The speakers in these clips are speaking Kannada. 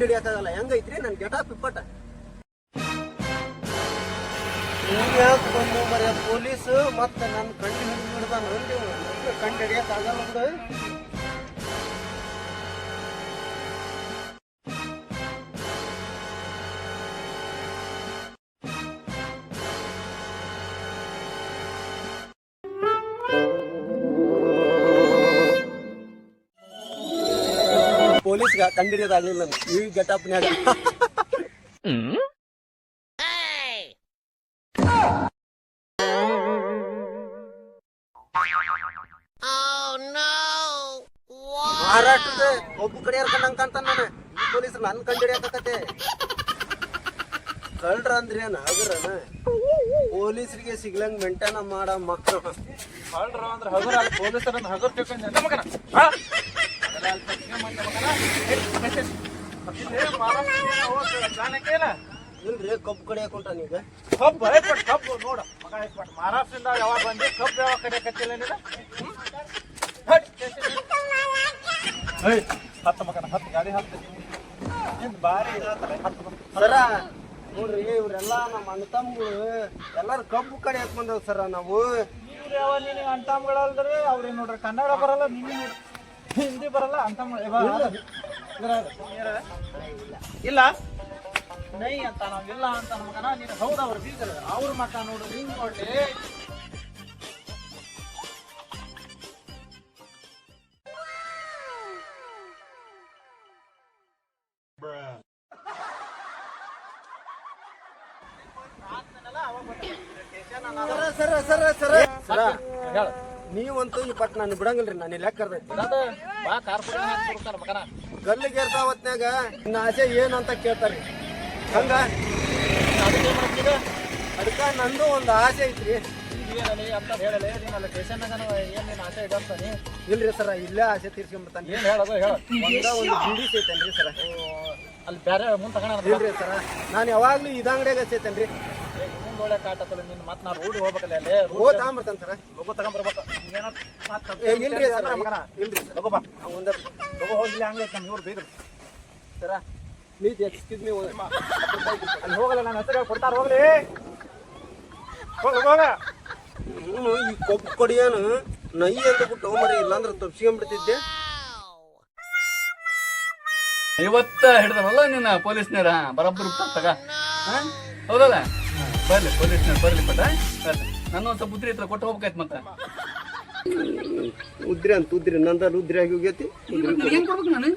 ಹಿಡಿಯಕ್ಕಾಗಲ್ಲ. ಹೆಂಗೈತ್ರಿ ನನ್ ಗೆಟಪ್ ಇಪ್ಪಟ? ಯಾಕೆ ಬಂದು ಮರ ಪೊಲೀಸ್ ಮತ್ತೆ ನನ್ನ ಕಂಡು ಹಿಡಿದಾನ ಕಂಡು ಹಿಡಿಯಕ್ಕಾಗಲ್ಲ ಬಿಡು. ಪೊಲೀಸ್ಗ ಕಂಡಿಡಿಯೋದಾಗ್ಲಿಲ್ಲ ಈ ಗೆಟಪ್ನ್ಯಾಗ. ಮಹಾರಾಷ್ಟ್ರದ ಒಬ್ಬ ಕಡೆ ಇರ್ಕೊಂಡಂತ ನಾನು ಪೊಲೀಸ್ ನನ್ ಕಂಡಿಡಿಯಕತ್ತೆ. ಕಳ್ರ ಅಂದ್ರೇನ ಹಗರನ ಪೊಲೀಸರಿಗೆ ಸಿಗ್ಲಂಗ್ ಮೆಂಟೇನ್ ಮಾಡ ಮಕ್ಕಳು. ಕಳ್ರ ಅಂದ್ರೆ ಹಗರ ಪೊಲೀಸರ ಹಗರ್ ತಿಳ್ಕೊಂಡ ಇಲ್ರಿ ಕಬ್ಬು ಕಡೆ ಹಾಕೊಂಡ ನೀಗ ಕಬ್ಬು ಕಬ್ಬು ನೋಡ ಮಗ ಮಹಾರಾಷ್ಟ್ರದಿಂದ ಯಾವಾಗ ಬಂದಿ ಕಬ್ಬು ಯಾವಾಗ ಕಡೆ ಕತ್ತಿಲ್ಲ ಹತ್ತು ಮಗನ ಹತ್ತು ಗಾಡಿ ಹತ್ತು ಬಾರಿ ಸರ ನೋಡ್ರಿ ಇವ್ರೆಲ್ಲ ನಮ್ಮ ಅಣ್ಣ ತಮ್ಮಗಳು ಎಲ್ಲಾರು ಕಬ್ಬು ಕಡೆ ಹಾಕ್ ಬಂದವ್ ಸರ. ನಾವು ಇವ್ರು ಯಾವ ನೀನು ಅಂತಮ್ಗಳಲ್ರಿ ಅವ್ರಿಗೆ ನೋಡ್ರಿ ಕನ್ನಡ ಬರಲ್ಲ ನಿಮಗೆ ಹಿಂದಿ ಬರಲ್ಲ ಅಂತ ಇಲ್ಲ ನೈ ಅಂತ ನಾವಿಲ್ಲ ಅಂತ ನಮಗನ ನೀನು ಹೌದು ಅವ್ರು ಬೀಗರ ಅವ್ರ ಮಕ್ಕ ನೋಡು ಹಿಂಗ್ ನೋಡ್ಲಿ. ಸರ ಸರ ಸರ ಸರ ನೀವಂತೂ ಈ ಪಟ್ ನಾನು ಬಿಡಂಗಿಲ್ರಿ. ನಾನು ಲೆಕ್ಕ ಗಲ್ಲಿಗೆ ಹೊತ್ನ್ಯಾಗ ನಿನ್ನ ಆಸೆ ಏನು ಅಂತ ಕೇಳ್ತಾರಿ. ಹಂಗ ಅದಕ್ಕ ನಂದು ಒಂದು ಆಸೆ ಐತ್ರಿ. ಅಂತ ಹೇಳಲಿ ನೀನು ಸ್ಟೇಷನ್ನಾಗ ಏನು ಆಸೆ ಇದ್ದಾನೆ ಇಲ್ರಿ ಸರ ಇಲ್ಲೇ ಆಸೆ ತೀರ್ಸ್ಕೊಂಡ್ಬಿಡ್ತಾನೆ. ಏನು ಹೇಳೋದು ಹೇಳ ಒಂದು ಬಿಡಿ ಸೈತೇನ್ರಿ ಸರ. ಅಲ್ಲಿ ಬೇರೆ ಮುಂದೆ ತಗೋಣ ಇಲ್ರಿ ಸರ ನಾನು ಯಾವಾಗ್ಲೂ ಇದಂಗಡಿಯಾಗ ಸೈತೇನ್ರಿ. ಒಳ್ಳೆ ಕಾಟತ್ತಲ್ಲ ನಿನ್ನ ಮತ್ತೆ ನಾನು ರೋಡ್ ಹೋಗ್ಬೇಕಲ್ಲ ಅಲ್ಲಿ ಓ ತಗೊಂಬರ್ತಾನೆ ಸರ. ಲಗು ತಗೊಂಬರ್ಬೇಕು ಇಲ್ರಿ ಸರ ಇಲ್ರಿ ಲಗು ಬಾ ಒಂದ ಲಗು ಹೋಗ್ಲಿ ಹಂಗೈತೆ ನಮ್ಮ ಇವ್ರು ಬೀದ್ರು ಸರ ಪ್ಲೀಸ್ ಎಕ್ಸ್ಕ್ಯೂಸ್ ಮೀ. ಅಲ್ಲಿ ಹೋಗಲ್ಲ ನಾನು ಹೆಸರು ಕೊಡ್ತಾರ ಹೋಗ್ಲಿ ಹೋಗ ಇವನು ಈ ಕೊಬ್ಬು ಕೊಡಿಯಾನು ನೈ ಅಂತ ಬಿಟ್ಟು ಮರಿ ಇಲ್ಲಾಂದ್ರೆ ತಪ್ಸ್ಕೊಂಡ್ಬಿಡ್ತಿದ್ದೆ. ಇವತ್ತ ಹಿಡ್ದಲ್ಲ ನಿನ್ನ ಪೊಲೀಸ್ನರ ಬರಬ್ಬರು ತಗ ಹೌದಲ್ಲ. ಬರ್ಲಿ ಪೊಲೀಸ್ನವ್ರು ಬರ್ಲಿ ಪಟ ನನ್ನ ಒಂದು ಸ್ವಲ್ಪ ಉದ್ರಿ ಹತ್ರ ಕೊಟ್ಟು ಹೋಗ್ಬೇಕಾಯ್ತು ಮತ್ತೆ. ಉದ್ರಿ ಅಂತ ಉದ್ರಿ ನಂದಲ್ಲಿ ಉದ್ರಿ ಆಗಿ ಹೋಗೈತಿ. ಏನ್ ಕೊಡ್ಬೇಕು ನಾನು?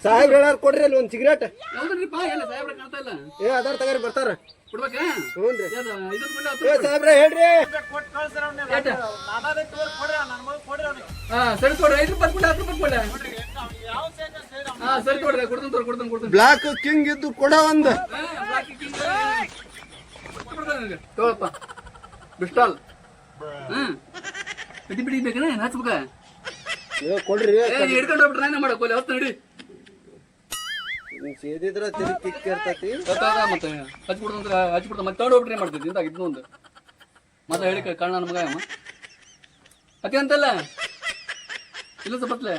ಸಾಹೇಬ್ರ ಹೇಳಾರ ಕೊಡ್ರಿ ಅಲ್ಲಿ ಒಂದು ಸಿಗರೇಟ್. ಹೌದ್ರಿಪ್ಪ ಎಲ್ಲ ಸಾಹೇಬ್ರ ಕಾಣ್ತಾ ಇಲ್ಲ. ಏ ಅದಾರ ತಗಾರಿ ಬರ್ತಾರ. ಕೊಡ್ಬೇಕಾ? ಹ್ಞೂನ್ರಿ. ಏ ಸಾಹೇಬ್ರ ಹೇಳ್ರಿ. ಸರಿ ಕೊಡ್ರಿ 5 ರೂಪಾಯಿ ಕೊಡಿ 10 ರೂಪಾಯಿ ಕೊಡಿ. ಸರಿ ಕೊಡ್ರಿ ಕೊಡ್ತೀನಿ. ಬ್ಲಾಕ್ ಕಿಂಗ್ ಇದ್ದು ಕೊಡ ಒಂದು ತಗೊಳಪ್ಪ ಬಿಸ್ಟಾಲ್. ಬಿಡಿ ಬೇಕನ ಹಚ್ಬೇಕ ಕೊಡ್ರಿ. ಹಿಡ್ಕೊಂಡು ಹೋಗ್ಬಿಟ್ರೆ ನಾನೇ ಮಾಡೋಕೋಲಿ ಹೊತ್ತು ನಡಿ ಸೇದಿದ್ರ ತಿರುಗಿ ಕಿಕ್ ಇರ್ತೈತಿ. ಮತ್ತೆ ಹಚ್ಬಿಡ್ತ ಮತ್ತೆ ತಗೊಂಡು ಹೋಗ್ಬಿಟ್ರೆ ಮಾಡ್ತಿದ್ವಿ ಇಂತ ಇದ್ನು ಒಂದು ಮತ್ತೆ ಹೇಳಿ ಕಾರಣ ನಮಗ ಅತಿ ಅಂತಲ್ಲ ಇಲ್ಲ ಸ್ವಲ್ಪತ್ಲೆ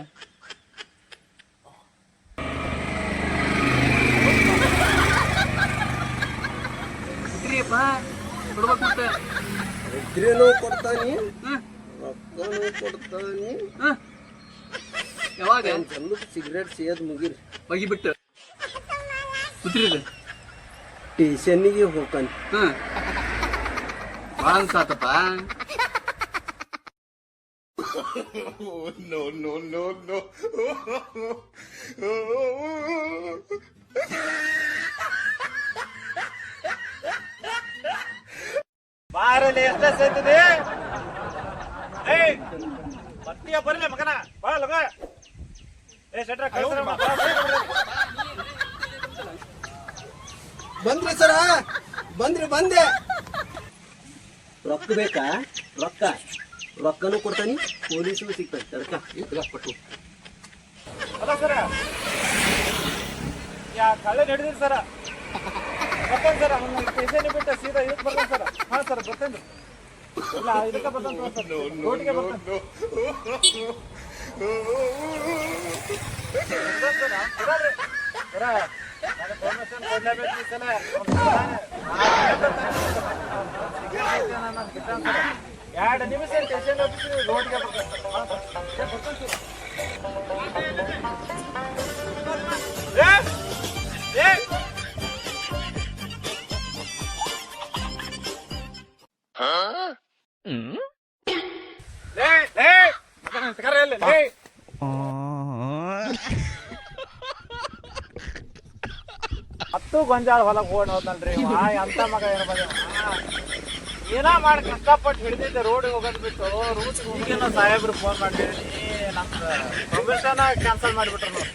ಇದ್ರಿಯಪ್ಪ ಕೊಡ್ಬೇಕು ಮತ್ತೆ ಇದ್ರೇನು ಕೊಡ್ತಾನಿ ರೊಕ್ಕನೂ ಕೊಡ್ತಾನಿ. ಯಾವಾಗ ಚಂದ ಸಿಗರೇಟ್ ಸೇದ್ ಮುಗಿರಿ ಒಗಿಬಿಟ್ಟು ಸುತ್ರಿದೆ ಸ್ಟೇಷನ್ನಿಗೆ ಹೋಗ್ತಾನೆ. ಭಾಳ ಅನ್ಸಾತಪ್ಪ. ಬಾರಲ್ಲಿ ಎಷ್ಟ ಸೇರ್ತದೆ ಬರ್ತೀಯ ಬರ್ಲಿ ಮಗನ ಬಾ ಲಗ ಏ ಶೆಟ್ರ ಕಳ್ಸರ ಬಂದ್ರಿ ಸರ ಬಂದೆ. ರೊಕ್ಕ ಬೇಕಾ? ರೊಕ್ಕನೂ ಕೊಡ್ತಾನಿ ಪೊಲೀಸು ಸಿಗ್ತಾನೆ ಅದಕ್ಕ ಪಟ್ಟು ಅದ ಸರ ಯಾ ಕಳ್ಳೆ ನಡೆದಿರಿ ಸರ ಬರ್ತೇನೆ ಸರ್ ಅವ್ನು ಸ್ಟೇಷನ್ ಬಿಟ್ಟು ಸೀದಾ ಇದಕ್ಕೆ ಬರ್ತಾನೆ ಸರ್. ಹಾಂ ಸರ್ ಬರ್ತೇನೆ ಇಲ್ಲ ಇದಕ್ಕೆ ಬರ್ತಾನೆ ಸರ್ ರೋಟಿಗೆ ಬರ್ತಾನೆ ಸರ ನನಗೆ ಪರ್ಮಿಷನ್ ಕೊಡ್ಲೇಬೇಕು ಈ ಸಲ. ಎರಡು ನಿಮಿಷ ಸ್ಟೇಷನ್ ರೋಡ್ಗೆ ಹತ್ತು ಗೊಂಜಾಳ ಹೊಲಕ್ಕೆ ಓಡ್ ಹೋದ್ನಲ್ರಿ ಅಂತ ಮಗ ಇರ್ಬೋದು. ಏನ ಮಾಡಿ ಕಷ್ಟಪಟ್ಟು ಹಿಡಿದಿದ್ದೆ ರೋಡಿಗೆ ಹೋಗೋದು ಬಿಟ್ಟು ರೂಟ್ಗೆ ಹೋಗಿನ ಸಾಹೇಬ್ರು ಫೋನ್ ಮಾಡಿದ್ದೀನಿ ನಮ್ದು ಪರ್ಮಿಷನ್ ಕ್ಯಾನ್ಸಲ್ ಮಾಡಿಬಿಟ್ರು ನೋಡಿ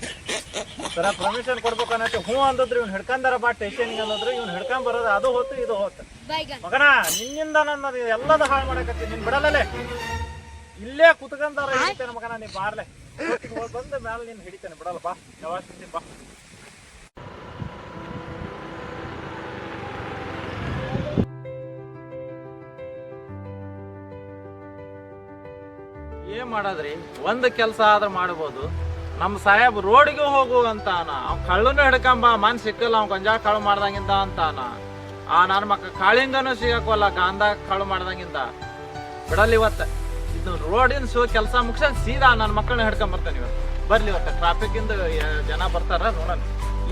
ಸರ. ಪರ್ಮಿಷನ್ ಕೊಡ್ಬೇಕು ಅನ್ನತ್ತೆ ಹ್ಞೂ ಅಂದದ್ರಿ ಇವ್ನು ಹಿಡ್ಕೊಂಡಾರ ಬಾ ಸ್ಟೇಷನ್ಗೆ ಅನ್ನೋದ್ರಿ ಇವ್ನು ಹಿಡ್ಕೊಂಡ್ ಬರೋದು ಅದು ಹೋತು ಇದು ಹೋತು. ಮಗನ ನಿನ್ನಿಂದ ನನ್ನದು ಎಲ್ಲದ ಹಾಳು ಮಾಡಕತ್ತಿ ನಿನ್ ಬಿಡಲ್ಲೇ ಇಲ್ಲೇ ಕುತ್ಕೊಂಡಾರ ಹಿಡಿತೇನೆ ಮಗನ ನೀ ಬಾರ್ಲೆ ಬಂದ ಮೇಲೆ ನೀನು ಹಿಡಿತೇನೆ ಬಿಡಲ್ಲ ಬಾ ಯಾವಾಗ ಬಾ. ಏನ್ ಮಾಡದ್ರಿ ಒಂದ್ ಕೆಲಸ ಆದ್ರೆ ಮಾಡ್ಬೋದು. ನಮ್ಮ ಸಾಹೇಬ್ ರೋಡ್ಗೆ ಹೋಗು ಅಂತಾನ ಅವ್ ಕಳ್ಳನು ಹಿಡ್ಕೊಂಬ ಮನ್ ಸಿಕ್ಕಲ್ಲ ಅವ್ ಗೊಂಜಾಳ ಕಳು ಮಾಡ್ದಂಗಿಂದ ಅಂತಾನ. ನನ್ನ ಮಕ್ಕ ಕಾಳಿಂಗನು ಸಿಗಕ್ವಲ್ಲ ಗಾಂಧ ಕಳು ಮಾಡ್ದಂಗಿಂದ ಬಿಡಲ್ಲ. ಇವತ್ತ ಇದು ರೋಡಿನ ಕೆಲಸ ಮುಗಿಸ ಸೀದಾ ನನ್ನ ಮಕ್ಕಳನ್ನ ಹಿಡ್ಕೊಂಡ್ ಬರ್ತಾನೆ. ಇವತ್ತು ಬರ್ಲಿ ಇವತ್ತ ಟ್ರಾಫಿಕ್ ಇಂದ ಜನ ಬರ್ತಾರ ನೋಡೋಣ.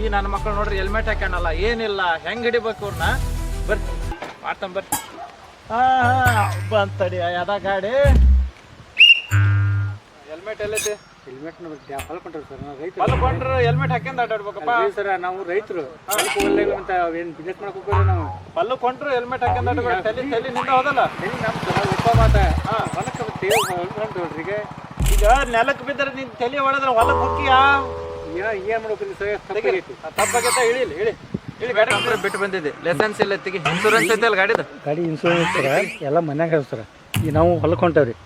ಈ ನನ್ನ ಮಕ್ಕಳು ನೋಡ್ರಿ ಹೆಲ್ಮೆಟ್ ಹಾಕೊಂಡಲ್ಲ ಏನಿಲ್ಲ ಹೆಂಗ್ ಹಿಡಿಬೇಕು ಅವ್ರನ್ನ ಬರ್ರಿ ಮಾಡ್ತಾನ ಬರ್ರಿ. ಬಂತಡಿ ಯಾವ್ದ ಗಾಡಿ ಹೆಲ್ಮೆಟ್ ಎಲ್ಲೈತಿ? ಹೆಲ್ಮೆಟ್ ಹೊಲ್ಕೊಂಡ್ರಿ ಸರ್ ನಾವು ರೈತರು. ಹೊಲ್ಕೊಂಡ್ರೆ ಹೆಲ್ಮೆಟ್ ಹಾಕ್ಯಂಡ್ ಅಡ್ಡಾಡ್ಬೇಕಪ್ಪ ಸರ್ ನಾವು ರೈತರು ಅಂತ ಏನು ಬಿಸ್ನೆಸ್ ಮಾಡಕ್ ಹೋಗ್ರಿ ನಾವು. ಹೊಲ್ಕೊಂಡ್ರು ಹೆಲ್ಮೆಟ್ ಹಾಕ್ಯಂಡ್ ಅಡ್ಡಾಡ್ಬೇಕು ತಲೆ ನಿಂದ ಹೋದಲ್ಲ ನಮ್ಮ ಉಪ ಮಾತ ಹೊಲಕ್ಕೆ ಹೊಲ್ಕೊಂಡ್ರಿ ಈಗ ನೆಲಕ್ಕೆ ಬಿದ್ದರೆ ನಿನ್ ತಲೆ ಹೊಡೆದ್ರೆ ಹೊಲಕ್ಕೆ ಹೋಗ್ತೀಯಾ? ಏನ್ ಮಾಡ್ಬೇಕು ಸರ್? ತಪ್ಪಾಗೈತ ಇಳಿ ಇಳಿ ಇಳಿ ಗಾಡಿ ಬಿಟ್ಟು ಬಂದಿದ್ದೆ ಲೈಸೆನ್ಸ್ ಇಲ್ಲ ತೆಗಿ ಇನ್ಶೂರೆನ್ಸ್ ಐತೆ ಅಲ್ಲ ಗಾಡಿದ? ಗಾಡಿ ಇನ್ಶೂರೆನ್ಸ್ ಸರ್ ಎಲ್ಲ ಮನ್ಯಾಗ ಸರ್. ಈಗ ನಾವು ಹೊಲ್ಕೊಂಡವ್ರಿ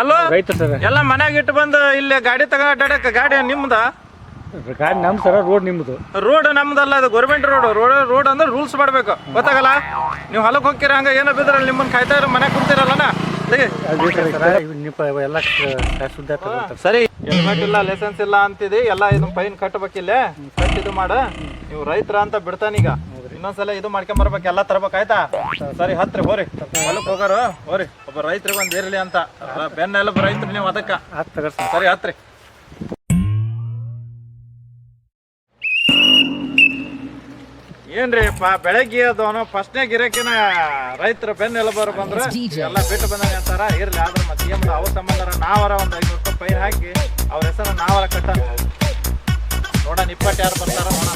ಅಲ್ಲೋ ರೈತರು ಸರ್. ಎಲ್ಲ ಮನ್ಯಾಗ ಇಟ್ಟು ಬಂದು ಇಲ್ಲಿ ಗಾಡಿ ತಗೊಂಡ್ ಅಡ್ಡಾಡಕ ಗಾಡಿ ನಿಮ್ದ? ಗಾಡಿ ನಮ್ ಸರ ರೋಡ್ ನಿಮ್ದು. ರೋಡ್ ನಮ್ದಲ್ಲ ಅದು ಗೌರ್ಮೆಂಟ್ ರೋಡ್ ಅಂದ್ರೆ ರೂಲ್ಸ್ ಮಾಡ್ಬೇಕು ಗೊತ್ತಾಗಲ್ಲ. ನೀವು ಹೊಲಕ್ಕೆ ಹೋಗ್ತೀರ ಹಂಗ ಏನೋ ಬಿದ್ರಲ್ಲಿ ನಿಮ್ಮನ್ನ ಕಾಯ್ತಾ ಇರೋ ಮನ್ಯಾಗ ಕುಂತಿರಲ್ಲ ಎಲ್ಲ ಸರಿ. ಹೆಲ್ಮೆಟ್ ಇಲ್ಲ ಲೈಸೆನ್ಸ್ ಇಲ್ಲ ಅಂತಿದೆ ಎಲ್ಲ ಇದು ಫೈನ್ ಕಟ್ಟಬೇಕಿಲ್ಲ ಕಟ್ ಇದು ಮಾಡ. ನೀವು ರೈತರ ಅಂತ ಬಿಡ್ತಾನೀಗ ಇನ್ನೊಂದ್ಸಲ ಇದು ಮಾಡ್ಕೊಂಡ್ ಬರ್ಬೇಕು ಎಲ್ಲ ತರ್ಬೇಕು ಆಯ್ತಾ? ಸರಿ ಹತ್ರಿ ಹೋರಿ ಹೊಲಕ್ ಹೋಗಾರ ಹೋರಿ. ಒಬ್ಬ ರೈತರಿಗೆ ಒಂದ್ ಇರ್ಲಿ ಅಂತ ಬೆನ್ನೆಲ್ಲ ರೈತರು ನೀವು ಅದಕ್ಕ ಸರಿ ಹತ್ರಿ. ಏನ್ರಿ ಬೆಳಗ್ಗೆ ಅದವನು ಫಸ್ಟ್ನೇ ಗಿರಕಿನ ರೈತರ ಬೆನ್ನೆಲ್ಲ ಬಂದ್ರೆ ಎಲ್ಲ ಬಿಟ್ಟು ಬಂದಂಗ ಅಂತಾರ. ಇರ್ಲಿ ಆದ್ರೆ ಮತ್ತೆ ಏನ್ ಅವ್ರ ಸಂಬಂಧ ನಾವರ ಒಂದ್ 500 ರೂಪಾಯಿ ಫೈನ್ ಹಾಕಿ ಅವ್ರ ಹೆಸರು ನಾವರ ಕಟ್ಟ ನೋಡೋಣ 20 ಯಾರು ಬರ್ತಾರ ನೋಡೋಣ.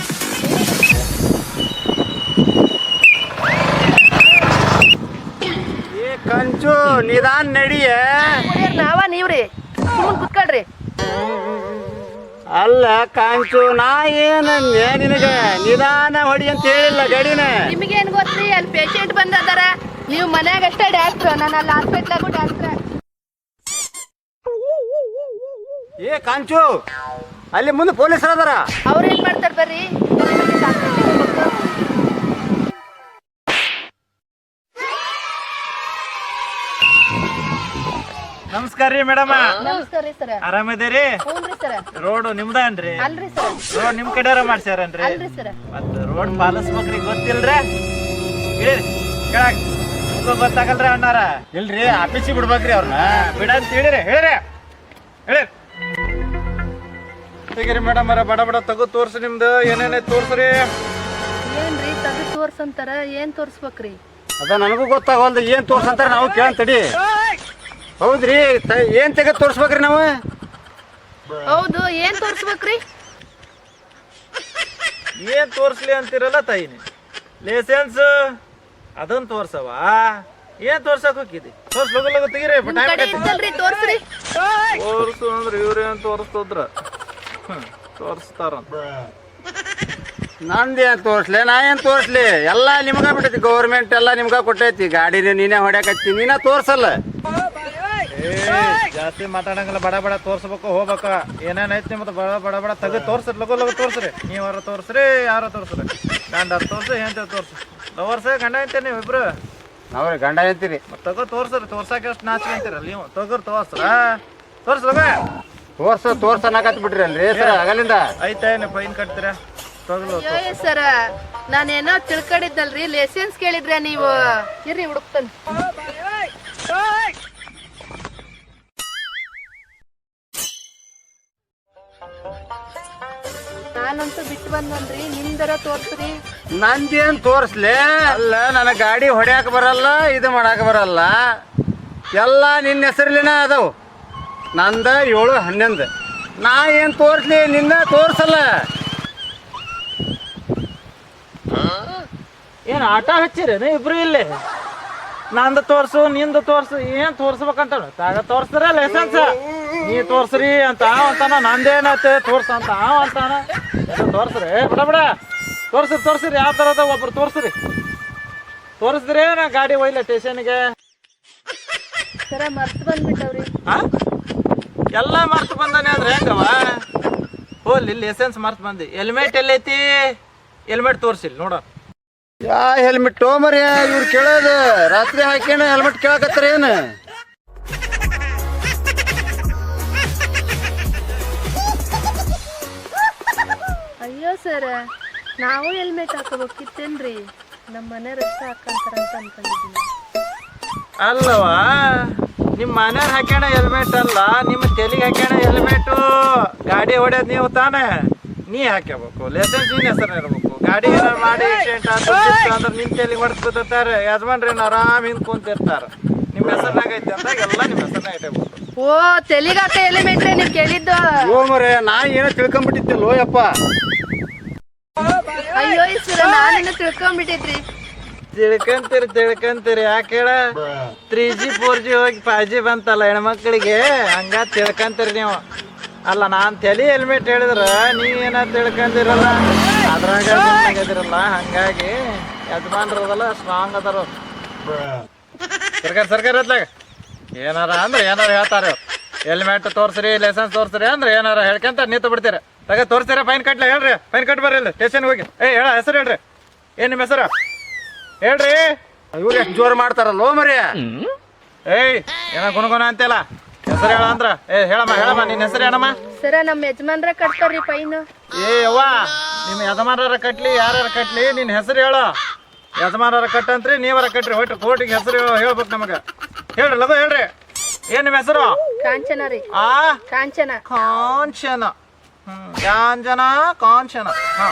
ಏ ಕಂಚು ನಿಧಾನ ನಡಿಯ ನಾವ ನೀವ್ರಿ ಸುಮ್ಮನೆ ಕುತ್ಕೊಳ್ರಿ. ಅಲ್ಲ ಕಾಂಚು ನಾ ಏನಂದೆ ನಿನಗೆ ನಿಧಾನ ಹೊಡಿ ಅಂತ ಹೇಳಿಲ್ಲ ಗಾಡಿನ. ನಿಮಗೇನ್ ಗೊತ್ತ್ರಿ ಅಲ್ಲಿ ಪೇಷಂಟ್ ಬಂದದಾರ ನೀವು ಮನ್ಯಾಗ ಅಷ್ಟೇ ಡಾಕ್ಟ್ರ್ ನಾನು ಅಲ್ಲಿ ಹಾಸ್ಪಿಟ್ಲಾಗು ಡಾಕ್ಟ್ರ. ಏ ಕಾಂಚು ಅಲ್ಲಿ ಮುಂದೆ ಪೊಲೀಸರು ಅದಾರ ಅವ್ರು ಏನ್ ಮಾಡ್ತಾರ ಬರ್ರಿ. ನಮಸ್ಕಾರ ರೀ ಮೇಡಮ್. ನಮಸ್ಕಾರ ರೀ ಸರ. ಆರಾಮದೇರಿ? ಹ್ಞೂನ್ರಿ ಸರ. ರೋಡ್ ನಿಮ್ದನ್ರಿ? ಅಲ್ರಿ ಸರ. ರೋಡ್ ನಿಮ್ ಕಡೆಯಾರ ಮಾಡ್ಸ್ಯಾರನ್ರಿ? ಅಲ್ರಿ ಸರ. ಮತ್ತ ರೋಡ್ ಪಾಲಿಸ್ಬೇಕ್ರಿ ಗೊತ್ತಿಲ್ರಿ? ಇಳಿರಿ ಕೆಳಗ್ ನಿಮ್ಗೂ ಗೊತ್ತಾಗಲ್ರಿ ಅಣ್ಣಾರ? ಇಲ್ರಿ ಆಫೀಸಿಗೆ ಬಿಡ್ಬೇಕ್ರಿ ಅವ್ರನ್ನ ಬಿಡ ಅಂತ ಹೇಳಿರಿ ಹೇಳಿರಿ ಹೇಳಿ. ಹೇಗಿರಿ ಮೇಡಮ್ ಅರ ಬಡ ಬಡ ತಗೋ ತೋರ್ಸಿ ನಿಮ್ದು ಏನೇನೈತೆ ತೋರ್ಸ್ರಿ. ಏನ್ರಿ ತಗದ್ ತೋರ್ಸಂತಾರ ಏನ್ ತೋರ್ಸ್ಬೇಕ್ರಿ? ಅದ ನನಗೂ ಗೊತ್ತಾಗಲ್ದು ಏನ್ ತೋರ್ಸಂತಾರ ನಾವು ಕೇಳಂತಡಿ. ಹೌದ್ರಿ ಏನ್ ತೆಗೆದು ತೋರ್ಸ್ಬೇಕ್ರಿ ನಾವು? ಹೌದು ಏನ್ ತೋರ್ಸ್ಬೇಕ್ರಿ? ಏನ್ ತೋರ್ಸ್ಲಿ ಅಂತಿರಲ್ಲ ತಾಯಿನಿ ಲೈಸೆನ್ಸ್ ಅದನ್ನ ತೋರ್ಸವ ಏನ್ ತೋರ್ಸಕ್ ಹೋಗಿದಿ? ತೋರ್ಸ್ ಲಗು ತೆಗಿರಿ ತೋರ್ಸ್ರಿ. ತೋರ್ಸು ಅಂದ್ರೆ ಇವ್ರೇನ್ ತೋರಿಸ್ತದ್ರ ತೋರಿಸ್ತಾರಂತ. ನಂದೇನ್ ತೋರ್ಸ್ಲಿ ನಾ ಏನ್ ತೋರ್ಸ್ಲಿ? ಎಲ್ಲ ನಿಮ್ಗ ಬಿಟ್ಟೈತಿ ಗೌರ್ಮೆಂಟ್ ಎಲ್ಲ ನಿಮ್ಗ ಕೊಟ್ಟೈತಿ. ಗಾಡಿನ ನೀನೇ ಹೊಡ್ಯಾಕತ್ತಿ ನೀನ ತೋರ್ಸಲ್ಲ. ಜಾಸ್ತಿ ಮಾತಾಡಂಗಿಲ್ಲ ಬಡ ಬಡ ತೋರ್ಸ್ಬೇಕು ಹೋಗ್ಬೇಕ. ಏನೇನೈತಿ ನಿಮ್ದು ಬಡ ಬಡ ಬಡ ತೆಗೆದು ತೋರ್ಸ್ರಿ ಲಗು ತೋರ್ಸ್ರಿ. ನೀವಾರ ತೋರ್ಸ್ರಿ ಯಾರ ತೋರ್ಸ್ರಿ ಗಂಡ ತೋರ್ಸ್ರಿ ಹೆಂತ ತೋರ್ಸ್ರಿ ಲವರ್ಸ ಗಂಡ ಐತೆ ನೀವು ಇಬ್ರು ನಾವ್ರಿ ಗಂಡ ಅಂತೀರಿ. ತಗೋ ತೋರ್ಸ್ರಿ ತೋರ್ಸಾಕ ಎಷ್ಟು ನಾಚ್ಕೊಂತೀರಲ್ಲ ನೀವು ತಗೋರ್ ತೋರ್ಸ್ರ ತೋರ್ಸ್ಲಗ ತೋರ್ಸನ್ನಕತ್ ಬಿಟ್ರಿ ಅಲ್ರಿ ಸರ್ ಆಗಲಿಂದ. ಐತೇನು ಫೈನ್ ಕಟ್ತೀರ? ತಗಲು ಸರ ನಾನೇನೋ ತಿಳ್ಕೊಂಡಿದ್ದಲ್ರಿ ಲೈಸೆನ್ಸ್ ಕೇಳಿದ್ರೆ ನೀವು ಇರ್ರಿ ಹುಡುಕ್ತಾನೆ. ನಾನಂತೂ ಬಿಟ್ಟು ಬಂದನ್ರಿ, ನಿಮ್ದರ ತೋರ್ಸ್ರಿ. ನಂದೇನ್ ತೋರಿಸ್ಲಿ? ಅಲ್ಲ ನನಗೆ ಗಾಡಿ ಹೊಡ್ಯಾಕ ಬರಲ್ಲ, ಇದು ಮಾಡಾಕ ಬರಲ್ಲ. ಎಲ್ಲ ನಿನ್ನ ಹೆಸರ್ಲಿನ ಅದಾವು. ನಂದ 7-11. ನಾ ಏನು ತೋರಿಸ್ಲಿ? ನಿನ್ನ ತೋರ್ಸಲ್ಲ. ಏನು ಆಟ ಹಚ್ಚಿರೇನು ಇಬ್ರು ಇಲ್ಲಿ? ನಂದು ತೋರ್ಸು ನಿಂದು ತೋರ್ಸು, ಏನ್ ತೋರ್ಸ್ಬೇಕಂತ ತೋರ್ಸ್ತಾರ ಲೈಸೆನ್ಸ್. ನೀ ತೋರ್ಸ್ರಿ ಅಂತ ಅವ ಅಂತಾನ, ನಂದೇನತ್ತೆ ತೋರ್ಸ ಅಂತ ಅವ ಅಂತಾನ. ತೋರ್ಸ್ರಿ ಬಿಡ ತೋರ್ಸ್ರಿ ಯಾವ ಥರದ ಒಬ್ರು ತೋರಿಸಿದ್ರೆ ನಾ ಗಾಡಿ ಒಯ್ಲ ಸ್ಟೇಷನ್ಗೆ. ಸರ ಮರ್ತು ಬಂದ್ಬಿಟ್ಟವ್ರಿ. ಎಲ್ಲ ಮರ್ತು ಬಂದಾನೆ ಅಂದ್ರೆ ಹೆಂಗವ? ಹೋಲಿ ಲೈಸೆನ್ಸ್ ಮರ್ತು ಬಂದಿ. ಹೆಲ್ಮೆಟ್ ಎಲ್ಲೈತಿ? ಹೆಲ್ಮೆಟ್ ತೋರ್ಸಿಲ್ಲ ನೋಡ. ಯಾ ಹೆಲ್ಮೆಟ್ ಮರಿ ಇವ್ರು ಕೇಳೋದು? ರಾತ್ರಿ ಹಾಕ್ಯಾನ ಹೆಲ್ಮೆಟ್ ಕೇಳಕತ್ತಾರ ಏನು? ಅಯ್ಯೋ ಸರ, ನಾವು ಹೆಲ್ಮೆಟ್ ಹಾಕೋಬೇಕಿತ್ತೇನ್ರಿ? ನಮ್ಮ ಮನೆ ರಸ್ತೆ ಹಾಕಂತಾರಂತ ಅನ್ಕೊಂಡಿದ್ದೀನಿ. ಅಲ್ಲವಾ, ನಿಮ್ಮ ಮನೆಯವ್ರು ಹಾಕ್ಯಾಣ ಹೆಲ್ಮೆಟ್ ಅಲ್ಲ, ನಿಮ್ಮ ತೆಲಿಗೆ ಹಾಕ್ಯಾಣ ಹೆಲ್ಮೆಟು. ಗಾಡಿ ಹೊಡ್ಯೋದು ನೀವು ತಾನೇ, ನೀ ಹಾಕ್ಯಬೇಕು. ಲೈಸೆನ್ಸ್ ನಿನ್ನ ಹೆಸರು ಇರಬೇಕು. ಗಾಡಿ ಏನಾರು ಮಾಡಿ ಆಕ್ಸಿಡೆಂಟ್ ಅಂದ್ರೆ ನಿನ್ನ ತೆಲಿಗೆ ಹೊಡೆದ್ಬಿಟ್ಟಿರ್ತಾರೆ. ಯಜಮಾನ್ರೇನು ಆರಾಮ್ ಹಿಂದೆ ಕುಂತಿರ್ತಾರೆ. ನಿಮ್ಮ ಹೆಸರ್ನಾಗ ಐತೆ ಅಂದಾಗ ಎಲ್ಲ ನಿಮ್ಮ ಹೆಸರ್ನಾಗ ಇಟ್ಬೇಕು. ಓ, ತೆಲಿಗಾಕ ಹೆಲ್ಮೆಟ್ ನೀವು ಕೇಳಿದ್ದು? ಮರೆ ನಾ ಏನೋ ತಿಳ್ಕೊಂಬಿಟ್ಟಿದ್ದಲ್ಲೋ ಯಪ್ಪ. ಅಯ್ಯೋ ಸರ, ನಾನೇನು ತಿಳ್ಕೊಂಬಿಟ್ಟಿದ್ರಿ. ತಿಳ್ಕಂತೀರಿ ಯಾಕೆ ಹೇಳ? 3G 4G ಹೋಗಿ 5G ಬಂತಲ್ಲ ಹೆಣ್ಮಕ್ಳಿಗೆ, ಹಂಗ ತಿಳ್ಕಂತೀರಿ ನೀವು. ಅಲ್ಲ, ನಾನು ತಲೆ ಹೆಲ್ಮೆಟ್ ಹೇಳಿದ್ರೆ ನೀವೇನ ತಿಳ್ಕೊಂಡಿರಲ್ಲ, ಅದ್ರಾಗ ಆಗಿದಿರಲ್ಲ. ಹಂಗಾಗಿ ಯಜಮಾನ್ರದಲ್ಲ ಸ್ಟ್ರಾಂಗ್ ಅದಾರ ಸರ್ಕಾರ ಹತ್ಲಾಗ. ಏನಾರ ಅಂದ್ರೆ ಏನಾರ ಹೇಳ್ತಾರೆ. ಹೆಲ್ಮೆಟ್ ತೋರ್ಸ್ರಿ, ಲೈಸೆನ್ಸ್ ತೋರ್ಸ್ರಿ ಅಂದ್ರೆ ಏನಾರ ಹೇಳ್ಕೊಂತ ನಿಂತು ಬಿಡ್ತೀರ. ತೋರಿಸ್ತೀರ, ಫೈನ್ ಕಟ್ಲ ಹೇಳ್ರಿ. ಫೈನ್ ಕಟ್ ಬರ್ರಿ ಇಲ್ಲಿ ಸ್ಟೇಷನ್ಗೆ ಹೋಗಿ. ಹೇಳ ಹೆಸರು ಹೇಳ್ರಿ. ಏನ್ ನಿಮ್ಮ ಹೆಸರು ಹೇಳ್ರಿ. ಇವ್ರು ಎಷ್ಟು ಜೋರು ಮಾಡ್ತಾರಲ್ಲೋ ಮರಿ. ಏನ ಗುಣಗುಣ ಅಂತೆಲ್ಲ ಹೆಸರು ಹೇಳ ಅಂದ್ರ. ಹೇಳಮ್ಮ ನಿನ್ನ ಹೆಸರು ಏನಮ್ಮ? ಸರ, ನಮ್ಮ ಯಜಮಾನ್ರ ಕಟ್ತಾರ್ರಿ ಫೈನ್. ಅವ್ವ, ನಿಮ್ಮ ಯಜಮಾನರ ಕಟ್ಲಿ ಯಾರ ಕಟ್ಲಿ, ನಿನ್ನ ಹೆಸರು ಹೇಳು. ಯಜಮಾನರ ಕಟ್ಟಂತ್ರಿ, ನೀವರ ಕಟ್ರಿ. ಹೊಯ್ಟ್ರಿ ಕೋರ್ಟಿಗೆ ಹೆಸರು ಹೇಳ್ಬೇಕು ನಮಗೆ. ಹೇಳ್ರಿ ಅದು ಹೇಳ್ರಿ. ಏನ್ ನಿಮ್ಮ ಹೆಸರು? ಕಾಂಚನ ರೀ. ಕಾಂಚನ. ಕಾಂಚನ. ಹಾ,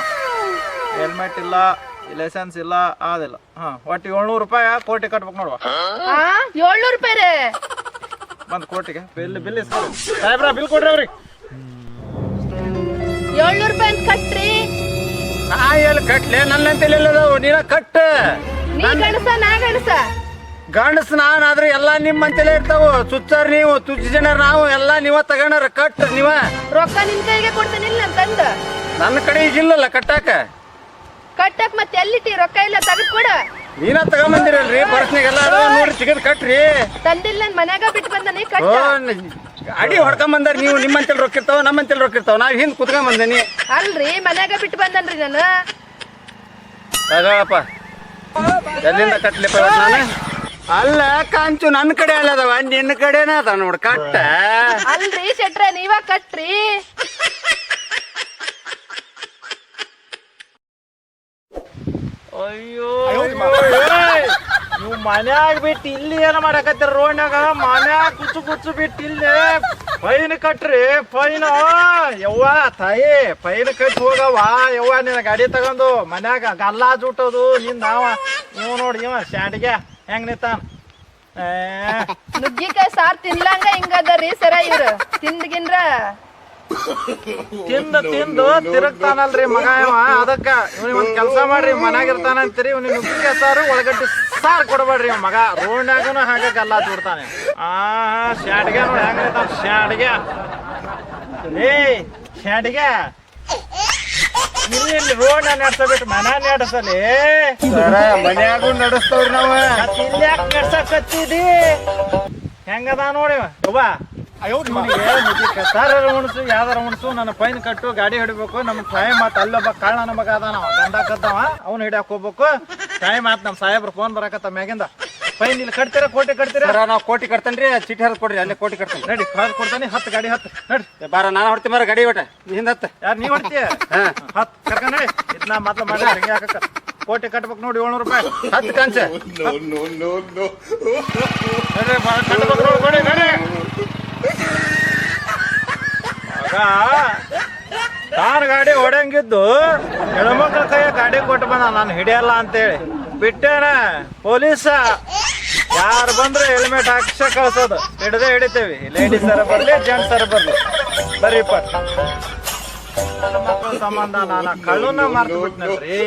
ಹೆಲ್ಮೆಟ್ ಇಲ್ಲ, ಲೈಸೆನ್ಸ್ ಇಲ್ಲ, ಅದಿಲ್ಲ. ಒಟ್ಟು 700 ರೂಪಾಯಿ ಕೋಟಿ ಕಟ್ಬೇಕು ನೋಡುವ. 700 ರೂಪಾಯಿ ರೀ. ಬಂದ್ ಕೋಟಿಗೆ ಬಿಲ್ ಇಸ್ಕೊರಿ. ಸಾಹೇಬ್ರ ಬಿಲ್ ಕೊಡ್ರಿ ಅವ್ರಿಗೆ. 700 ರೂಪಾಯಿ ಕಟ್ರಿ. ನಾ ಎಲ್ಲಿ ಕಟ್ಲೆ? ನನ್ನಂತೇಳಿಲ್ಲದವು, ನೀನ ಕಟ್ಟ. ನೀ ಗಣಸ, ನಾ ಗಣಸ? ಗಂಡಸ್ ನಾನಾದ್ರೆ ಎಲ್ಲ ನಿಮ್ಮಂತೆಲೇ ಇರ್ತಾವು. ಸುತ್ತಾರ ನೀವು, ತುಚ್ಚ ಜನರು ನಾವು, ಎಲ್ಲ ನೀವ ತಗೊಂಡಾರ. ಕಟ್ ನೀವ. ರೊಕ್ಕ ನಿನ್ ಕೈಗೆ ಕೊಡ್ತೇನಿಲ್ಲ ತಂದ. ನನ್ನ ಕಡೆ ಈಗಿಲ್ಲಲ್ಲ ಕಟ್ಟಾಕ. ಕಟ್ಟಕ್ ಮತ್ತೆ ಎಲ್ಲಿಟ್ಟಿ? ರೊಕ್ಕ ಇಲ್ಲ, ತೆಗೆದು ಕೊಡ. ನೀನ ತಗೊಂಬಂದಿರಲ್ರಿ ಪರ್ಸ್ನಾಗೆಲ್ಲ ನೋಡಿ ತೆಗೆದು ಕಟ್ರಿ. ತಂದಿಲ್ಲ, ನನ್ ಮನ್ಯಾಗ ಬಿಟ್ಟು ಬಂದನಿ. ಕಟ್ಟ. ಅಡಿ ಹೊಡ್ಕೊಂಬಂದಾರ ನೀವು. ನಿಮ್ಮಂತೆಲ್ ರೊಕ್ಕ ಇರ್ತಾವ, ನಮ್ಮಂತೆಲ್ ರೊಕ್ಕ ಇರ್ತಾವ. ನಾವ್ ಹಿಂದ್ ಕುತ್ಕೊಂಡ್ ಬಂದೇನಿ. ಅಲ್ರಿ, ಮನ್ಯಾಗ ಬಿಟ್ಟು ಬಂದನ್ರಿ ನಾನು. ತಗೊಳಪ್ಪ, ಎಲ್ಲಿಂದ ಕಟ್ಲಿಪ್ಪ ನಾನು? ಅಲ್ಲ ಕಾಂಚು, ನನ್ನ ಕಡೆ ಅಲ್ಲದವ, ನಿನ್ನ ಕಡೆನ ಅದ ನೋಡ್ ಕಟ್ಟ. ಅಲ್ರಿ ಶೆಟ್ರ, ನೀವ ಕಟ್ರಿ. ಅಯ್ಯೋ, ನೀವು ಮನ್ಯಾಗ ಬಿಟ್ಟು ಇಲ್ಲಿ ಏನ ಮಾಡಕತ್ತೀರ? ರೋಡ್ನಾಗ ಮನ್ಯಾಗ ಕುಚ್ಚು ಬಿಟ್ಟು ಇಲ್ಲಿ ಫೈನ್ ಕಟ್ರಿ. ಫೈನ್ ಯವ್ವ ತಾಯಿ, ಫೈನ್ ಕಟ್ಟಿ ಹೋಗವ ಯವ್ವ. ನಿನ್ನ ಗಾಡಿ ತಗೊಂಡು ಮನ್ಯಾಗ ಗಲ್ಲಾ ಜುಟ್ಟೋದು ನಿಂದ. ನೀವು ನೋಡಿ, ಇವ ಶಾಂಡಿಗೆ ಹೆಂಗ್ ನಿಂತಾನ. ನುಗ್ಗಿಕಾಯಿ ಸಾರ್ ತಿನ್ಲಂಗ ಹಿಂಗದರಿ ಸರ ಇವ್ರು. ತಿಂದ್ಗಿನ್ರ ತಿಂದು ತಿರುಗ್ತಾನಲ್ರಿ ಮಗ ಇವ. ಅದಕ್ಕ ಇವ್ನಿಗೆ ಒಂದ್ ಕೆಲಸ ಮಾಡ್ರಿ, ಮನ್ಯಾಗ ಇರ್ತಾನ ಅಂತೀರಿ. ಇವ್ನಿಗೆ ನುಗ್ಗಿಕಾಯಿ ಸಾರು ಉಳ್ಳಾಗಡ್ಡಿ ಸಾರು ಕೊಡಬೇಡ್ರಿ. ಇವ್ ಮಗ ರೋಡ್ನಾಗನು ಹಾಗೆ ಗಲ್ಲಾ ಜುಡ್ತಾನೆ. ಶಾಂಡಿಗೆ ನೋಡಿ ಹೆಂಗ ನಿಂತಾನ. ಶಾಂಡಿಗೆ ಶಾಂಡಿಗೆ ಇಲ್ಲಿ ರೋಡ್ ನಡ್ಸಬಿಟ್ಟು ಮನ ನಡ್ಸಲಿ. ಮನ್ಯಾಗೂ ನಡೆಸ್ತವ್ರಿ ನಾವು. ಇಲ್ಲಿ ಯಾಕೆ ನಡ್ಸಕತ್ತಿದಿ? ಹೆಂಗದ ನೋಡಿ ಯವ್ವ. ಸರ್ ಉಣಸು, ಯಾವ್ದಾರ ಉಣಸು, ನನ್ನ ಫೈನ್ ಕಟ್ಟು, ಗಾಡಿ ಹಿಡಿಬೇಕು. ನಮ್ಗೆ ಟೈಮ್ ಆತು. ಅಲ್ಲೊಬ್ಬ ಕಾಳ ನನ್ನ ಮಗ ಅದ, ನಾವು ಗಂಡ ಕದ್ದವ, ಅವ್ನು ಹಿಡಿಯಾಕ ಹೋಗ್ಬೇಕು. ಟೈಮ್ ಆತು. ನಮ್ಮ ಸಾಹೇಬ್ರು ಫೋನ್ ಬರಾಕತ್ತ ಮ್ಯಾಗಿಂದ. ಫೈನ್ ಇಲ್ಲಿ ಕಟ್ತೀರಾ? ಕೋಟಿ ಕಟ್ತೀರಾ? ನಾವು ಕೋಟಿ ಕಟ್ತೇನ್ರಿ. ಚೀಟಿ ಹರಿದ್ ಕೊಡ್ರಿ, ಅಲ್ಲೇ ಕೋಟಿ ಕಟ್ತೇನೆ. ನಡಿ, ಹೊರಗೆ ಕೊಡ್ತಾನೆ. 10 ಗಾಡಿ 10 ನಡ್ರಿ. ಬಾರ, ನಾನು ಹೊಡ್ತೀನಿ. ಬಾರ ಗಾಡಿ ಒಟ್ಟ ಹಿಂದ. ಯಾರು ನೀವ್ ಹೊಡ್ತೀಯ? 10 ಕರ್ಕೊಂಡ್ ನಡಿ. ಇದನ್ನ ಮೊದ್ಲು ಮಾಡಿ ಹಿಂಗೆ ಹಾಕಕ್ಕ ಕೋಟಿ ಕಟ್ಬೇಕು ನೋಡಿ 700 ರೂಪಾಯಿ. 10 ಕಂಚ ನಡ್ರಿ, ಕಟ್ಬೇಕು ನೋಡಿ, ಕೊಡಿ, ನಡ್ರಿ. ಆಗ ತಾನು ಗಾಡಿ ಹೊಡೆಯಂಗಿದ್ದು ಹೆಣ್ಮಕ್ಳ ಕೈಯ ಗಾಡಿ ಕೊಟ್ಟು ಬಂದ ನಾನು ಹಿಡಿಯಲ್ಲ ಅಂತೇಳಿ ಬಿಟ್ಟೇನ ಪೊಲೀಸ ಯಾರು ಬಂದ್ರೆ ಹೆಲ್ಮೆಟ್ ಹಾಕ್ಸ ಕಳ್ಸೋದು ಹಿಡ್ದೇ ಹಿಡಿತೇವಿ. ಲೇಡೀಸ್ ಸರ ಬರ್ಲಿ ಜೆಂಟ್ಸ್ ಸರ ಬರ್ಲಿ ಬರೀಪ್ಪ. ನನ್ನ ಮಕ್ಕಳ ಸಂಬಂಧ ನಾನು ಕಳ್ಳನ ಮರ್ತು ಬಿಟ್ನಲ್ರಿ.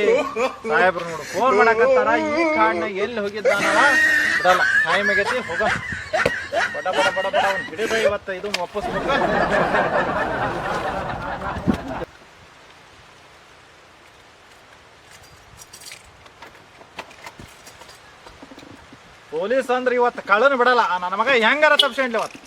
ಸಾಹೇಬ್ರು ನೋಡು ಫೋನ್ ಮಾಡಕತ್ತಾರ, ಈ ಕಾಡ್ನಾಗ ಎಲ್ಲಿ ಹೋಗಿದ್ದಾನವ ಬಿಡಲ್ಲ. ಟೈಮ್ ಆಗೈತಿ, ಹೋಗ ಬಡ ಬಡ ಬಡ ಬಡ ಅವ್ನು ಹಿಡಿದ ಇವತ್ತು ಇದು ಒಪ್ಪಿಸ್ಬೇಕು. ಪೊಲೀಸ್ ಅಂದ್ರೆ ಇವತ್ತು ಕಳ್ಳನ ಬಿಡಲ್ಲ. ನನ್ನ ಮಗ ಹೆಂಗಾರ ತಪ್ಸ್ಕೊಂಡ್ಲಿ ಇವತ್ತು.